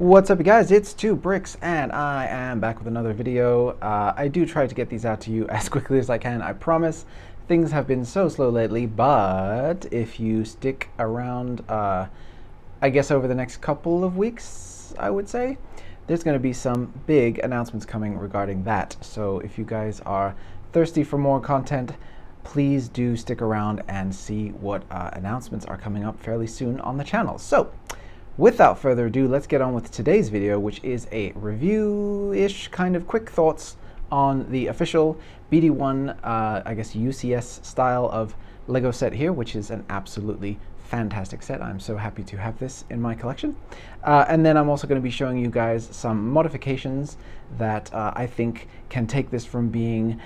What's up, you guys? It's 2BRICKS, and I am back with another video. I do try to get these out to you as quickly as I can, I promise. Things have been so slow lately, but if you stick around, I guess over the next couple of weeks, I would say, there's going to be some big announcements coming regarding that. So if you guys are thirsty for more content, please do stick around and see what announcements are coming up fairly soon on the channel. So, without further ado, let's get on with today's video, which is a review-ish kind of quick thoughts on the official BD-1, I guess UCS style of Lego set here, which is an absolutely fantastic set. I'm so happy to have this in my collection. And then I'm also going to be showing you guys some modifications that I think can take this from being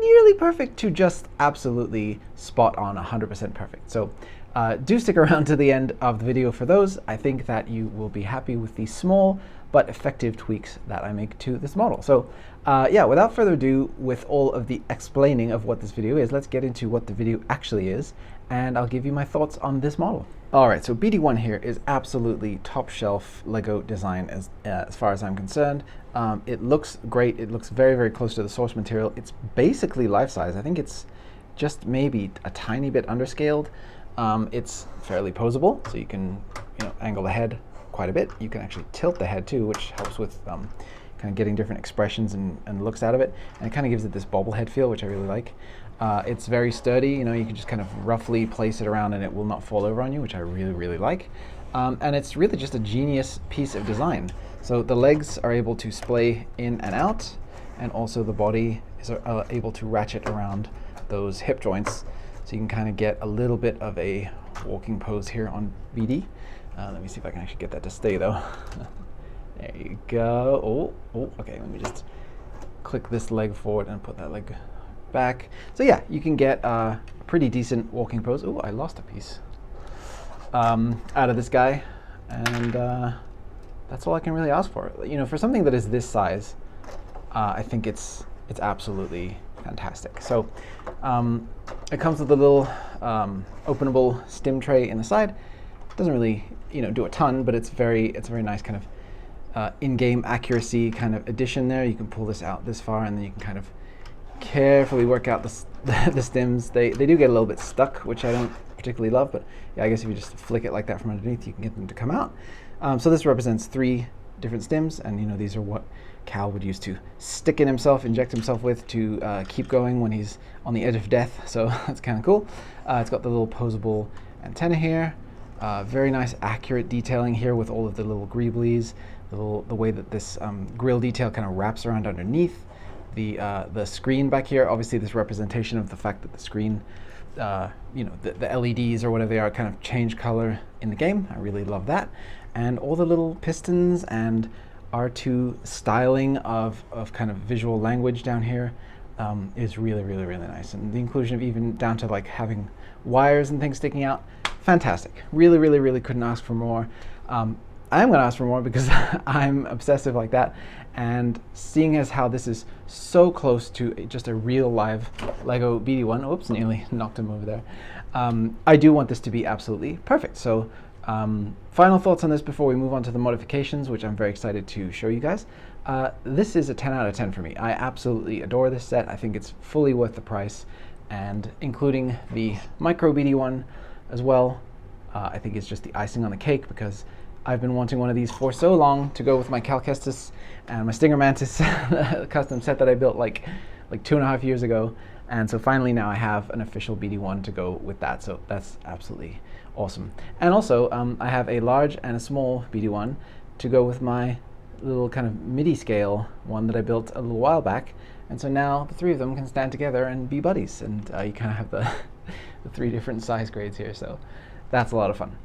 nearly perfect to just absolutely spot on 100% perfect. So do stick around to the end of the video for those. I think that you will be happy with the small but effective tweaks that I make to this model. So yeah, without further ado, with all of the explaining of what this video is, let's get into what the video actually is, and I'll give you my thoughts on this model. Alright, so BD-1 here is absolutely top shelf Lego design as far as I'm concerned. It looks great. It looks very, very close to the source material. It's basically life-size. I think it's just maybe a tiny bit underscaled. It's fairly posable, so you can angle the head quite a bit. You can actually tilt the head too, which helps with kind of getting different expressions and looks out of it. And it kind of gives it this bobblehead feel, which I really like. It's very sturdy. You can just kind of roughly place it around and it will not fall over on you, which I really, really like. And it's really just a genius piece of design. So the legs are able to splay in and out, and also the body is able to ratchet around those hip joints. So you can kind of get a little bit of a walking pose here on BD. Let me see if I can actually get that to stay though. There you go. Oh, okay, let me just click this leg forward and put that leg back. So yeah, you can get a pretty decent walking pose. Oh, I lost a piece out of this guy. And that's all I can really ask for. For something that is this size, I think it's absolutely fantastic. So it comes with a little openable stim tray in the side. Doesn't really do a ton, but it's a very nice kind of in-game accuracy kind of addition there. You can pull this out this far, and then you can kind of carefully work out the stims. They do get a little bit stuck, which I don't particularly love, but yeah, I guess if you just flick it like that from underneath, you can get them to come out. So this represents 3 different stims, and these are what Cal would use to stick in himself, inject himself with to keep going when he's on the edge of death. So that's kind of cool. It's got the little posable antenna here. Very nice accurate detailing here with all of the little greeblies, the way that this grill detail kind of wraps around underneath. The screen back here, obviously this representation of the fact that the screen, the LEDs or whatever they are kind of change color in the game. I really love that. And all the little pistons and R2 styling of kind of visual language down here is really, really, really nice. And the inclusion of even down to like having wires and things sticking out, fantastic. Really, really, really couldn't ask for more. I'm going to ask for more because I'm obsessive like that. And seeing as how this is so close to just a real live Lego BD-1, oops, nearly knocked him over there. I do want this to be absolutely perfect. So final thoughts on this before we move on to the modifications, which I'm very excited to show you guys. This is a 10 out of 10 for me. I absolutely adore this set. I think it's fully worth the price, and including the micro BD-1 as well, I think it's just the icing on the cake, because I've been wanting one of these for so long to go with my Cal Kestis and my Stinger Mantis custom set that I built like 2.5 years ago. And so finally now I have an official BD-1 to go with that. So that's absolutely awesome. And also I have a large and a small BD-1 to go with my little kind of MIDI scale one that I built a little while back. And so now the 3 of them can stand together and be buddies. And you kind of have the 3 different size grades here. So that's a lot of fun.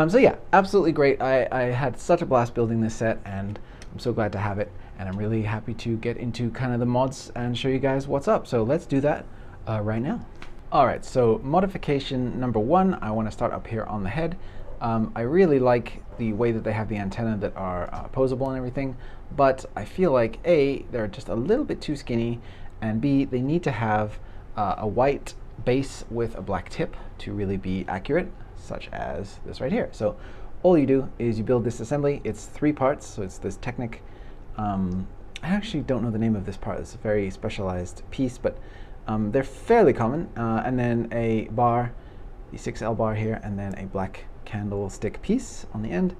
So yeah, absolutely great. I had such a blast building this set, and I'm so glad to have it. And I'm really happy to get into kind of the mods and show you guys what's up. So let's do that right now. Alright, so modification number 1, I want to start up here on the head. I really like the way that they have the antenna that are posable and everything, but I feel like A, they're just a little bit too skinny, and B, they need to have a white base with a black tip to really be accurate, such as this right here. So all you do is you build this assembly. It's 3 parts, so it's this Technic. I actually don't know the name of this part. It's a very specialized piece, but they're fairly common. And then a bar, the 6L bar here, and then a black candlestick piece on the end.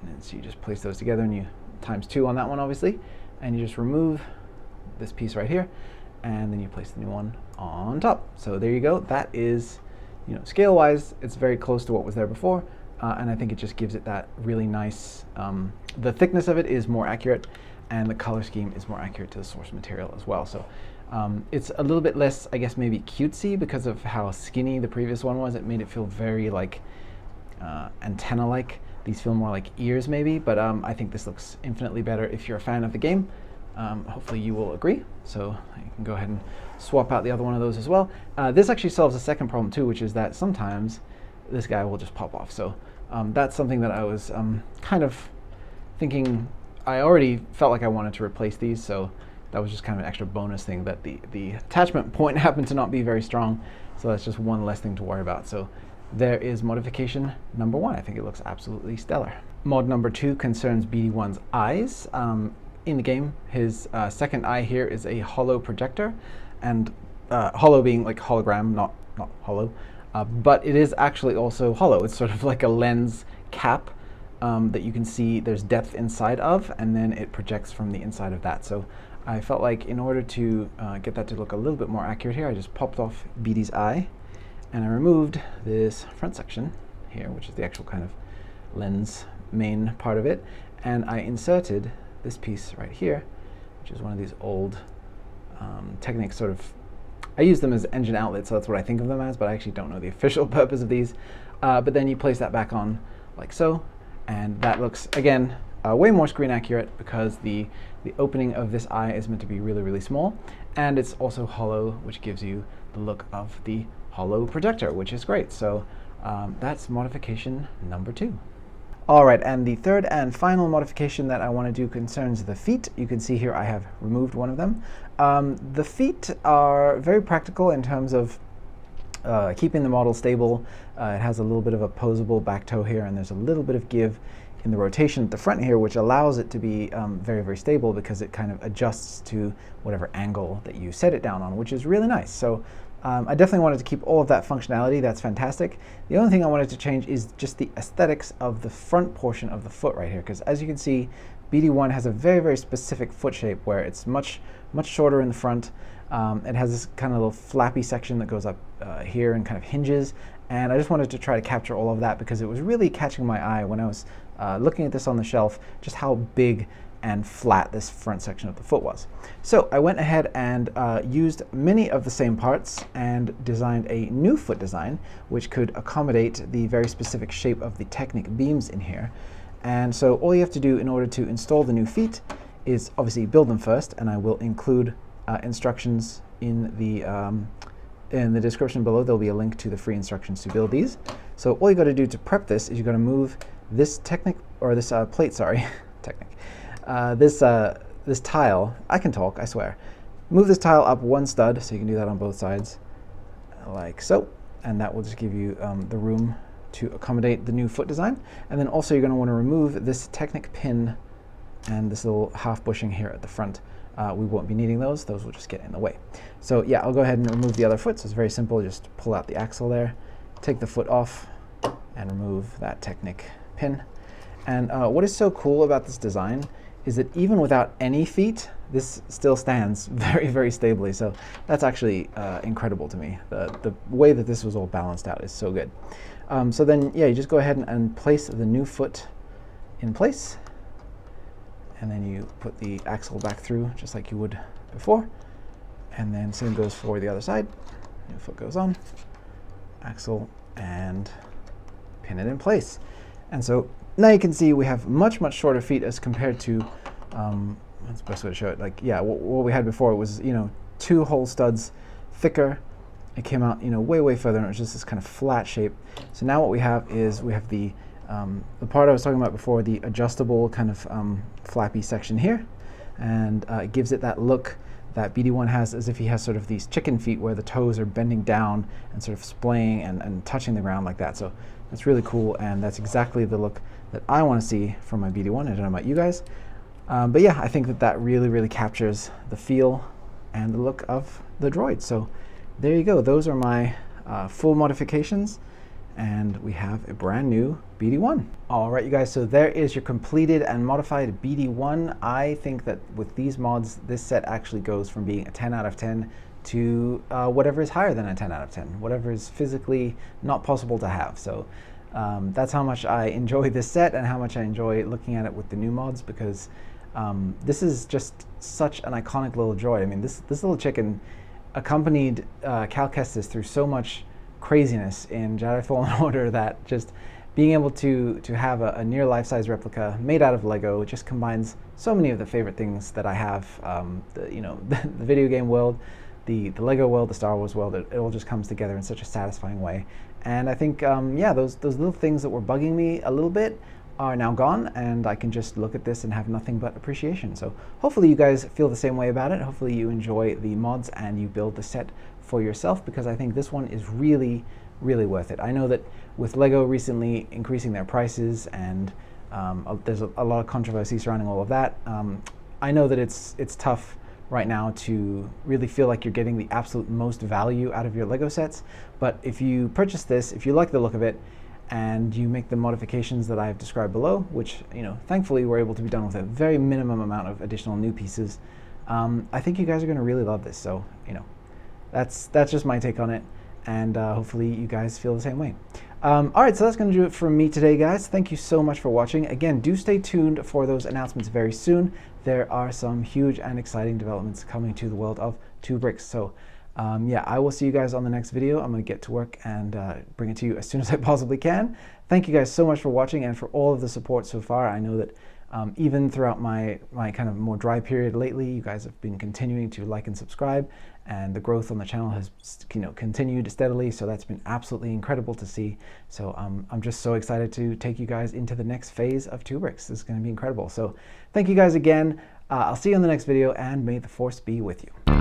And then so you just place those together, and you ×2 on that one, obviously. And you just remove this piece right here, and then you place the new one on top. So there you go. That is, scale-wise, it's very close to what was there before. And I think it just gives it that really nice, the thickness of it is more accurate, and the color scheme is more accurate to the source material as well. So it's a little bit less, I guess, maybe cutesy because of how skinny the previous one was. It made it feel very like antenna-like. These feel more like ears maybe, but I think this looks infinitely better if you're a fan of the game. Hopefully you will agree. So you can go ahead and swap out the other one of those as well. This actually solves a second problem too, which is that sometimes this guy will just pop off. So that's something that I was kind of thinking. I already felt like I wanted to replace these, so that was just kind of an extra bonus thing that the attachment point happened to not be very strong. So that's just one less thing to worry about. So there is modification number 1. I think it looks absolutely stellar. Mod number 2 concerns BD-1's eyes. In the game, his second eye here is a hollow projector, and hollow being like hologram, not hollow, but it is actually also hollow. It's sort of like a lens cap that you can see there's depth inside of, and then it projects from the inside of that. So I felt like in order to get that to look a little bit more accurate here, I just popped off BD's eye, and I removed this front section here, which is the actual kind of lens main part of it, and I inserted this piece right here, which is one of these old Technic sort of, I use them as engine outlets, so that's what I think of them as, but I actually don't know the official purpose of these. But then you place that back on like so, and that looks, again, way more screen accurate because the opening of this eye is meant to be really, really small, and it's also hollow, which gives you the look of the hollow projector, which is great. So that's modification number 2. All right, and the third and final modification that I want to do concerns the feet. You can see here I have removed one of them. The feet are very practical in terms of keeping the model stable. It has a little bit of a posable back toe here, and there's a little bit of give in the rotation at the front here, which allows it to be very, very stable because it kind of adjusts to whatever angle that you set it down on, which is really nice. So I definitely wanted to keep all of that functionality. That's fantastic. The only thing I wanted to change is just the aesthetics of the front portion of the foot right here, because as you can see, BD-1 has a very, very specific foot shape where it's much shorter in the front. It has this kind of little flappy section that goes up here and kind of hinges, and I just wanted to try to capture all of that because it was really catching my eye when I was looking at this on the shelf, just how big and flat this front section of the foot was. So I went ahead and used many of the same parts and designed a new foot design which could accommodate the very specific shape of the Technic beams in here. And so all you have to do in order to install the new feet is obviously build them first, and I will include instructions in the description below. There'll be a link to the free instructions to build these. So all you got to do to prep this is you got to move this plate, sorry, Technic. This tile, I can talk, I swear. Move this tile up 1 stud, so you can do that on both sides, like so, and that will just give you the room to accommodate the new foot design. And then also you're going to want to remove this Technic pin and this little half bushing here at the front. We won't be needing those will just get in the way. So yeah, I'll go ahead and remove the other foot. So it's very simple, just pull out the axle there, take the foot off, and remove that Technic pin. And what is so cool about this design is that even without any feet, this still stands very, very stably. So that's actually incredible to me. The way that this was all balanced out is so good. So then, yeah, you just go ahead and place the new foot in place. And then you put the axle back through just like you would before. And then same goes for the other side. New foot goes on, axle, and pin it in place. And so now you can see we have much shorter feet as compared to, what's the best way to show it? Like, yeah, what we had before, it was, 2 whole studs thicker. It came out, way further, and it was just this kind of flat shape. So now what we have is we have the part I was talking about before, the adjustable kind of flappy section here, and it gives it that look that BD-1 has, as if he has sort of these chicken feet where the toes are bending down and sort of splaying and touching the ground like that. So that's really cool, and that's exactly the look that I want to see from my BD-1. I don't know about you guys. But yeah, I think that that really, really captures the feel and the look of the droid. So there you go. Those are my full modifications, and we have a brand new BD-1. All right, you guys, so there is your completed and modified BD-1. I think that with these mods, this set actually goes from being a 10 out of 10 to whatever is higher than a 10 out of 10, whatever is physically not possible to have. So that's how much I enjoy this set and how much I enjoy looking at it with the new mods, because this is just such an iconic little droid. I mean, this little chicken accompanied Cal Kestis through so much craziness in Jedi Fallen Order that just being able to have a near life-size replica made out of Lego just combines so many of the favorite things that I have. The video game world, the Lego world, the Star Wars world, it all just comes together in such a satisfying way. And I think, yeah, those little things that were bugging me a little bit are now gone, and I can just look at this and have nothing but appreciation. So hopefully you guys feel the same way about it. Hopefully you enjoy the mods and you build the set for yourself, because I think this one is really, really worth it. I know that with Lego recently increasing their prices, and there's a lot of controversy surrounding all of that, I know that it's tough right now to really feel like you're getting the absolute most value out of your Lego sets. But if you purchase this, if you like the look of it, and you make the modifications that I've described below, which, thankfully were able to be done with a very minimum amount of additional new pieces, I think you guys are going to really love this. So, that's just my take on it, and hopefully you guys feel the same way. All right, so that's going to do it from me today, guys. Thank you so much for watching. Again, do stay tuned for those announcements very soon. There are some huge and exciting developments coming to the world of 2BRICKS. So yeah, I will see you guys on the next video. I'm going to get to work and bring it to you as soon as I possibly can. Thank you guys so much for watching and for all of the support so far. I know that even throughout my kind of more dry period lately, you guys have been continuing to like and subscribe, and the growth on the channel has continued steadily. So that's been absolutely incredible to see. So I'm just so excited to take you guys into the next phase of 2BRICKS. This is going to be incredible. So thank you guys again. I'll see you in the next video, and may the Force be with you.